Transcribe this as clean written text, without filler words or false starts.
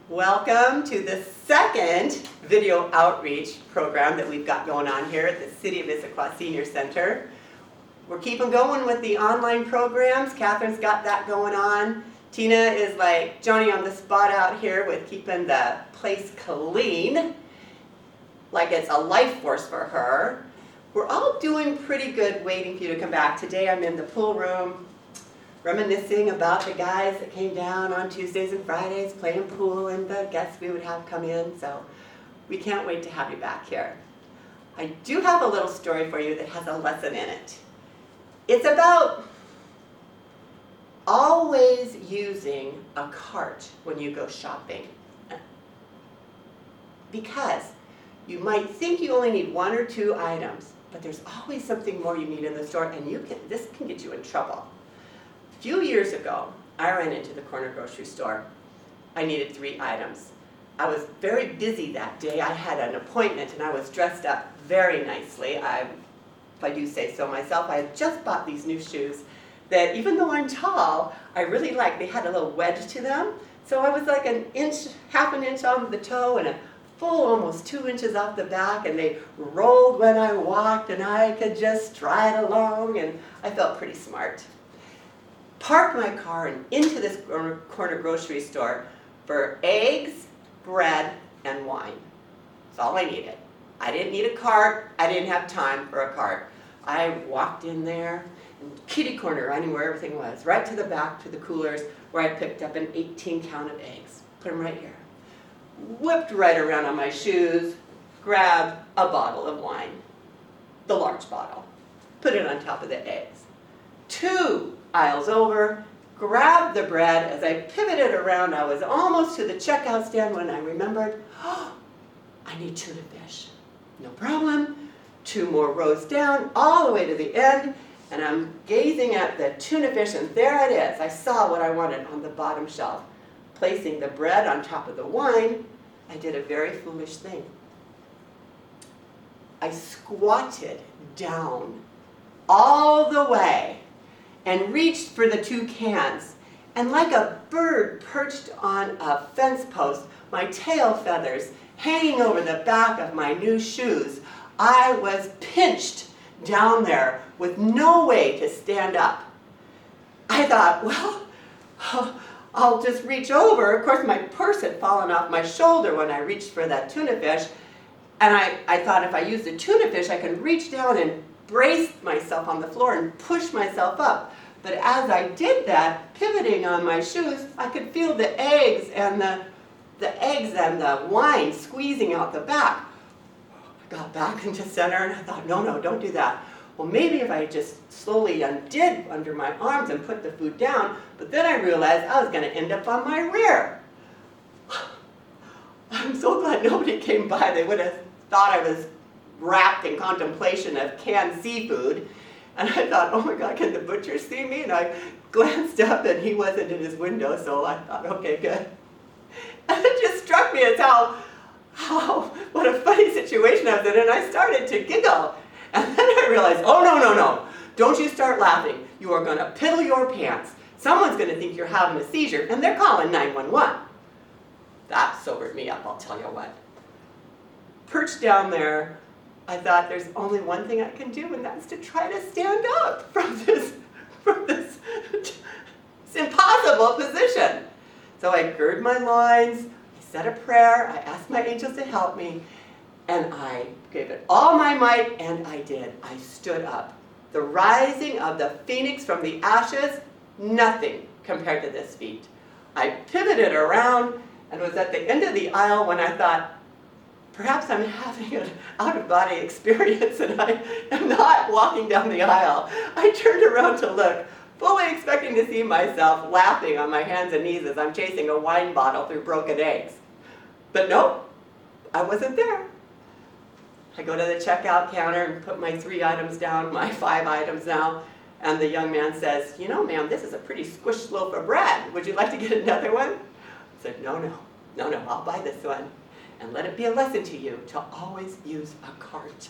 Welcome to the second video outreach program that we've got going on here at the City of Issaquah Senior Center. We're keeping going with the online programs. Catherine's got that going on. Tina is like Johnny on the spot out here with keeping the place clean, like it's a life force for her. We're all doing pretty good waiting for you to come back. Today I'm in the pool room reminiscing about the guys that came down on Tuesdays and Fridays playing pool and the guests we would have come in, so we can't wait to have you back here. I do have a little story for you that has a lesson in it. It's about always using a cart when you go shopping, because you might think you only need one or two items, but there's always something more you need in the store, and this can get you in trouble. A few years ago, I ran into the corner grocery store. I needed 3 items. I was very busy that day. I had an appointment and I was dressed up very nicely. If I do say so myself, I had just bought these new shoes that, even though I'm tall, I really like. They had a little wedge to them. So I was like half an inch on the toe and a full almost 2 inches off the back, and they rolled when I walked and I could just stride along, and I felt pretty smart. Parked my car and into this corner grocery store for eggs, bread, and wine. That's all I needed. I didn't need a cart. I didn't have time for a cart. I walked in there, and kitty corner, I knew where everything was, right to the back to the coolers where I picked up an 18 count of eggs. Put them right here. Whipped right around on my shoes, grabbed a bottle of wine, the large bottle, put it on top of the eggs. 2 aisles over, grabbed the bread. As I pivoted around, I was almost to the checkout stand when I remembered, oh, I need tuna fish. No problem. 2 more rows down, all the way to the end, and I'm gazing at the tuna fish, and there it is. I saw what I wanted on the bottom shelf. Placing the bread on top of the wine, I did a very foolish thing. I squatted down all the way and reached for the 2 cans. And like a bird perched on a fence post, my tail feathers hanging over the back of my new shoes, I was pinched down there with no way to stand up. I thought, well, I'll just reach over. Of course, my purse had fallen off my shoulder when I reached for that tuna fish. And I thought if I used the tuna fish, I could reach down and brace myself on the floor and push myself up. But as I did that, pivoting on my shoes, I could feel the eggs and the wine squeezing out the back. I got back into center and I thought, no, don't do that. Well, maybe if I just slowly undid under my arms and put the food down, but then I realized I was going to end up on my rear. I'm so glad nobody came by. They would have thought I was wrapped in contemplation of canned seafood. And I thought, oh my God, can the butcher see me? And I glanced up and he wasn't in his window, so I thought, okay, good. And it just struck me as what a funny situation I was in, and I started to giggle. And then I realized, oh, no, don't you start laughing. You are going to piddle your pants. Someone's going to think you're having a seizure, and they're calling 911. That sobered me up, I'll tell you what. Perched down there, I thought there's only one thing I can do, and that's to try to stand up from this impossible position. So I girded my loins, I said a prayer, I asked my angels to help me, and I gave it all my might, and I did. I stood up. The rising of the phoenix from the ashes, nothing compared to this feat. I pivoted around and was at the end of the aisle when I thought, perhaps I'm having an out-of-body experience and I am not walking down the aisle. I turned around to look, fully expecting to see myself laughing on my hands and knees as I'm chasing a wine bottle through broken eggs. But nope, I wasn't there. I go to the checkout counter and put my 3 items down, my 5 items now, and the young man says, you know, ma'am, this is a pretty squished loaf of bread. Would you like to get another one? I said, no, I'll buy this one. And let it be a lesson to you to always use a cart.